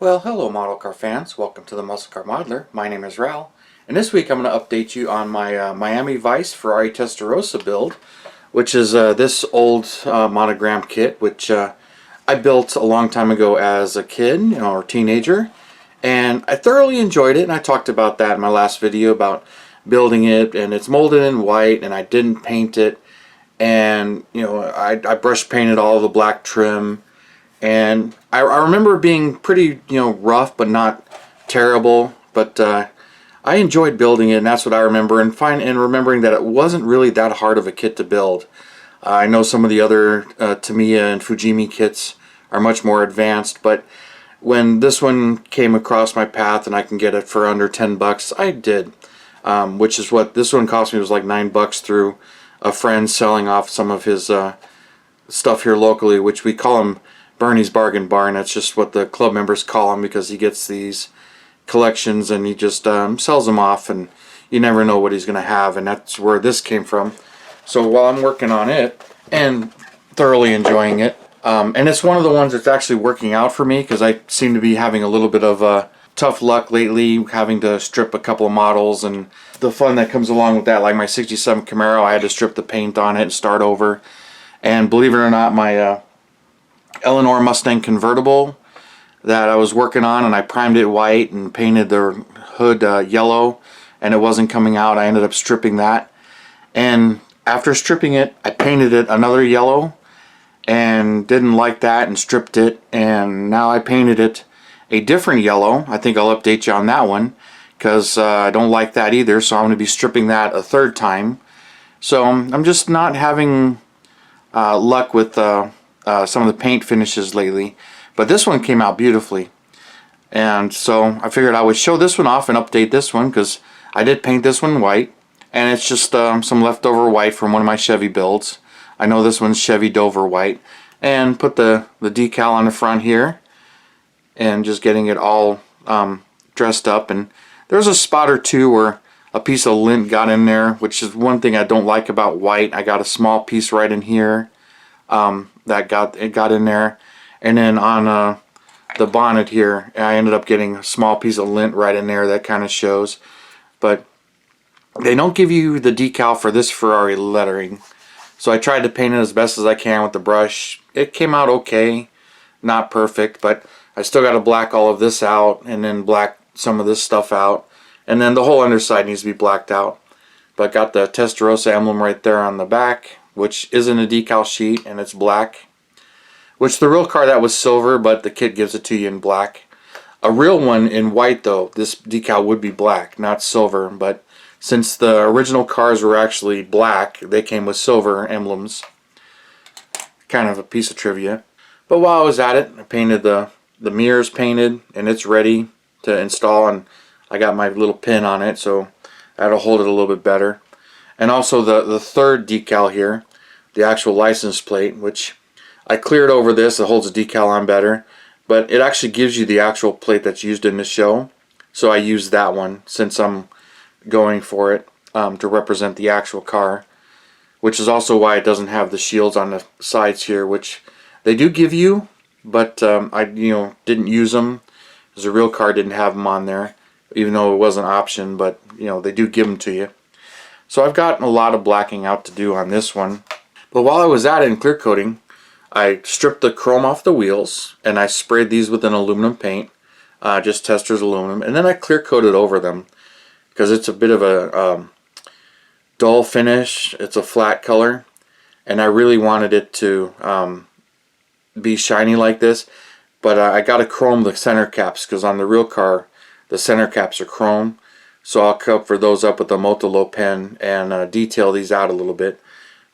Well, hello model car fans. Welcome to the Muscle Car Modeler. My name is Ral, and this week I'm going to update you on my Miami Vice Ferrari Testarossa build, which is this old monogram kit, which I built a long time ago as a kid, or teenager, and I thoroughly enjoyed it. And I talked about that in my last video about building it, and it's molded in white, and I didn't paint it, and I brush painted all the black trim. And I remember it being pretty, rough, but not terrible. But I enjoyed building it, and that's what I remember. And remembering that it wasn't really that hard of a kit to build. I know some of the other Tamiya and Fujimi kits are much more advanced, but when this one came across my path and I can get it for under 10 bucks, I did. Which is what this one cost me, was like 9 bucks through a friend selling off some of his stuff here locally, which we call him Bernie's Bargain Barn. That's just what the club members call him, because he gets these collections and he just sells them off, and you never know what he's going to have, and that's where this came from. So while I'm working on it and thoroughly enjoying it, and it's one of the ones that's actually working out for me, because I seem to be having a little bit of tough luck lately, having to strip a couple of models, and the fun that comes along with that. Like my 67 Camaro, I had to strip the paint on it and start over. And believe it or not, my Eleanor Mustang convertible that I was working on, and I primed it white and painted the hood yellow, and it wasn't coming out. I ended up stripping that, and after stripping it, I painted it another yellow and didn't like that and stripped it, and now I painted it a different yellow. I think I'll update you on that one, because I don't like that either, so I'm going to be stripping that a third time. So I'm just not having luck with some of the paint finishes lately, but this one came out beautifully, and so I figured I would show this one off and update this one, because I did paint this one white, and it's just some leftover white from one of my Chevy builds. I know this one's Chevy Dover white, and put the decal on the front here, and just getting it all dressed up. And there's a spot or two where a piece of lint got in there, which is one thing I don't like about white. I got a small piece right in here that got in there, and then on the bonnet here I ended up getting a small piece of lint right in there that kind of shows. But they don't give you the decal for this Ferrari lettering, so I tried to paint it as best as I can with the brush. It came out okay, not perfect, but I still got to black all of this out, and then black some of this stuff out, and then the whole underside needs to be blacked out. But got the Testarossa emblem right there on the back, which isn't a decal sheet, and it's black. Which the real car, that was silver, but the kit gives it to you in black. A real one in white though, this decal would be black, not silver. But since the original cars were actually black, they came with silver emblems. Kind of a piece of trivia. But while I was at it, I painted the mirrors painted, and it's ready to install, and I got my little pin on it, so that'll hold it a little bit better. And also the third decal here, the actual license plate, which I cleared over this. It holds the decal on better, but it actually gives you the actual plate that's used in the show. So I used that one since I'm going for it to represent the actual car, which is also why it doesn't have the shields on the sides here, which they do give you, but I didn't use them, because the real car didn't have them on there, even though it was an option. But they do give them to you. So I've got a lot of blacking out to do on this one. But while I was at it in clear coating, I stripped the chrome off the wheels, and I sprayed these with an aluminum paint, just Testor's aluminum, and then I clear coated over them, because it's a bit of a dull finish. It's a flat color, and I really wanted it to be shiny like this. But I got to chrome the center caps, because on the real car the center caps are chrome. So I'll cover those up with a Motolo pen and detail these out a little bit.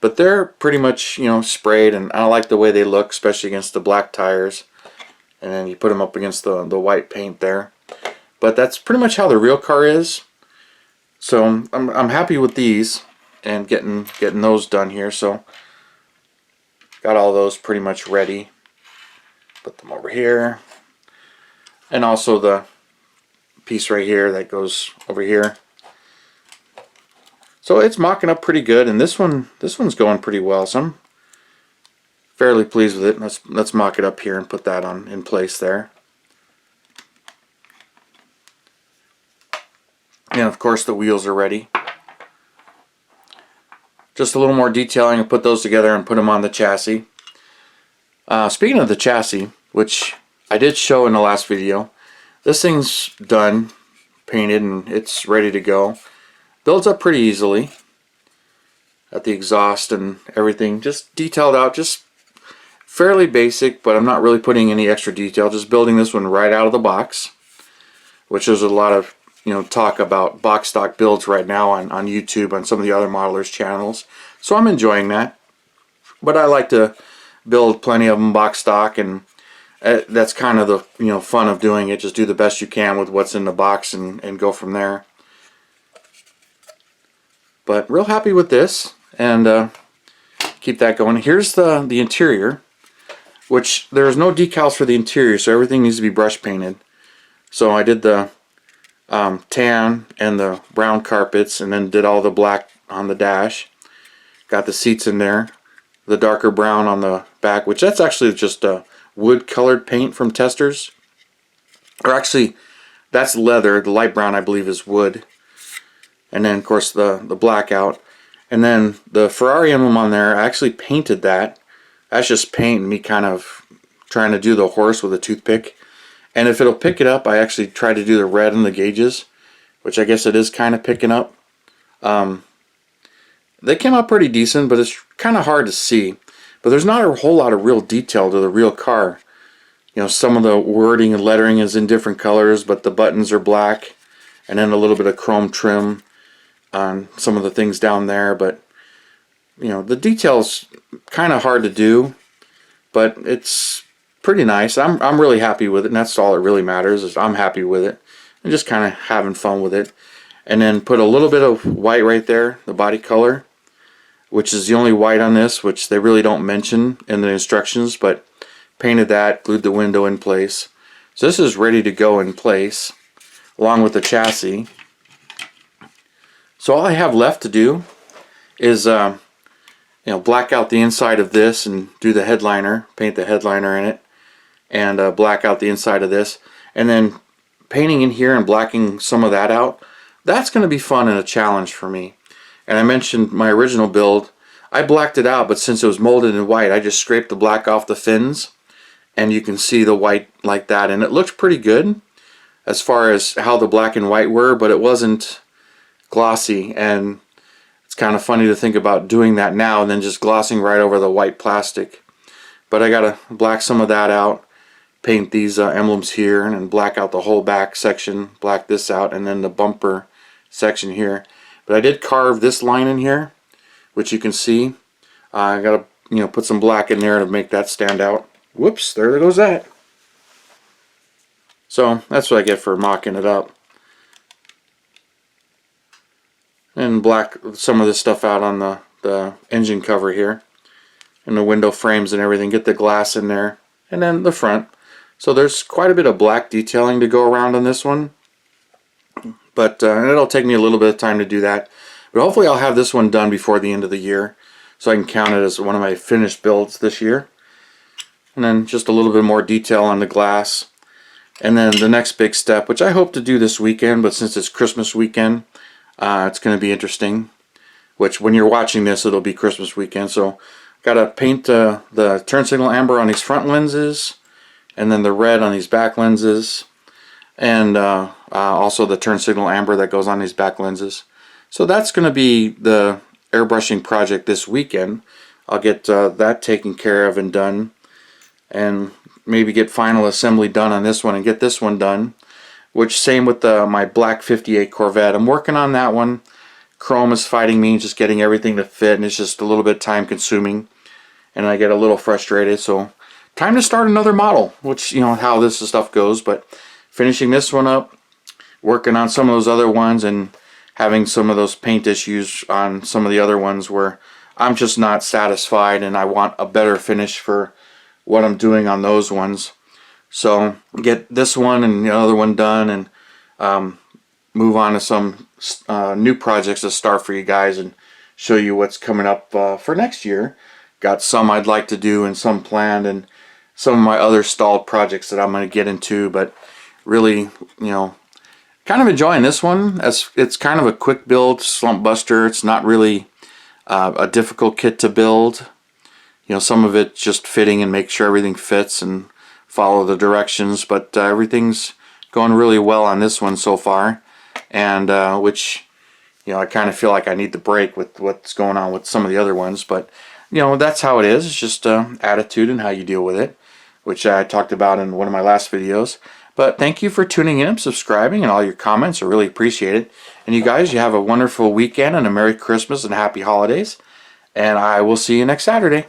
But they're pretty much, sprayed, and I like the way they look, especially against the black tires. And then you put them up against the white paint there. But that's pretty much how the real car is. So I'm happy with these, and getting those done here. So got all those pretty much ready. Put them over here. And also the piece right here that goes over here. So it's mocking up pretty good, and this one's going pretty well. So I'm fairly pleased with it. Let's mock it up here and put that on in place there. And of course the wheels are ready. Just a little more detailing and put those together and put them on the chassis. Speaking of the chassis, which I did show in the last video, this thing's done, painted, and it's ready to go. Builds up pretty easily. Got the exhaust and everything just detailed out, just fairly basic, but I'm not really putting any extra detail, just building this one right out of the box, which there's a lot of talk about box stock builds right now on YouTube, on some of the other modelers channels, so I'm enjoying that. But I like to build plenty of them box stock, and that's kind of the fun of doing it. Just do the best you can with what's in the box and go from there. But real happy with this, and keep that going. Here's the interior, which there's no decals for the interior, so everything needs to be brush painted. So I did the tan and the brown carpets, and then did all the black on the dash. Got the seats in there, the darker brown on the back, which that's actually just a wood colored paint from Testors. Or actually, that's leather. The light brown I believe is wood. And then of course the blackout. And then the Ferrari emblem on there, I actually painted that. That's just paint and me kind of trying to do the horse with a toothpick. And if it'll pick it up, I actually tried to do the red in the gauges, which I guess it is kind of picking up. They came out pretty decent, but it's kind of hard to see. But there's not a whole lot of real detail to the real car. Some of the wording and lettering is in different colors, but the buttons are black, and then a little bit of chrome trim on some of the things down there. But the details kind of hard to do, but it's pretty nice. I'm really happy with it, and that's all that really matters, is I'm happy with it and just kind of having fun with it. And then put a little bit of white right there, the body color, which is the only white on this, which they really don't mention in the instructions, but painted that, glued the window in place. So this is ready to go in place along with the chassis. So all I have left to do is black out the inside of this and do the headliner, paint the headliner in it, and black out the inside of this, and then painting in here and blacking some of that out. That's going to be fun and a challenge for me. And I mentioned my original build, I blacked it out, but since it was molded in white, I just scraped the black off the fins, and you can see the white like that, and it looked pretty good as far as how the black and white were, but it wasn't glossy. And it's kind of funny to think about doing that now and then just glossing right over the white plastic. But I gotta black some of that out, paint these emblems here, and then black out the whole back section, black this out, and then the bumper section here. But I did carve this line in here, which you can see. I gotta put some black in there to make that stand out. Whoops, there goes that. So that's what I get for mocking it up. And black some of this stuff out on the engine cover here, and the window frames and everything. Get the glass in there, and then the front. So there's quite a bit of black detailing to go around on this one, but it'll take me a little bit of time to do that. But hopefully I'll have this one done before the end of the year, so I can count it as one of my finished builds this year. And then just a little bit more detail on the glass. And then the next big step, which I hope to do this weekend, but since it's Christmas weekend, it's going to be interesting. Which when you're watching this, it'll be Christmas weekend. So gotta paint the turn signal amber on these front lenses, and then the red on these back lenses, and also the turn signal amber that goes on these back lenses. So that's going to be the airbrushing project this weekend. I'll get that taken care of and done, and maybe get final assembly done on this one and get this one done. Which same with my black 58 Corvette. I'm working on that one. Chrome is fighting me, just getting everything to fit, and it's just a little bit time consuming, and I get a little frustrated. So time to start another model, which how this stuff goes. But finishing this one up, working on some of those other ones, and having some of those paint issues on some of the other ones where I'm just not satisfied and I want a better finish for what I'm doing on those ones. So get this one and the other one done, and move on to some new projects to start for you guys and show you what's coming up for next year. Got some I'd like to do and some planned, and some of my other stalled projects that I'm going to get into. But really, kind of enjoying this one. It's kind of a quick build, slump buster. It's not really a difficult kit to build. You know, some of it just fitting and make sure everything fits and follow the directions, but everything's going really well on this one so far, and which, you know, I kind of feel like I need the break with what's going on with some of the other ones, but you know, that's how it is. It's just attitude and how you deal with it, which I talked about in one of my last videos. But thank you for tuning in, subscribing, and all your comments. I really appreciate it. And you guys, you have a wonderful weekend and a Merry Christmas and Happy Holidays. And I will see you next Saturday.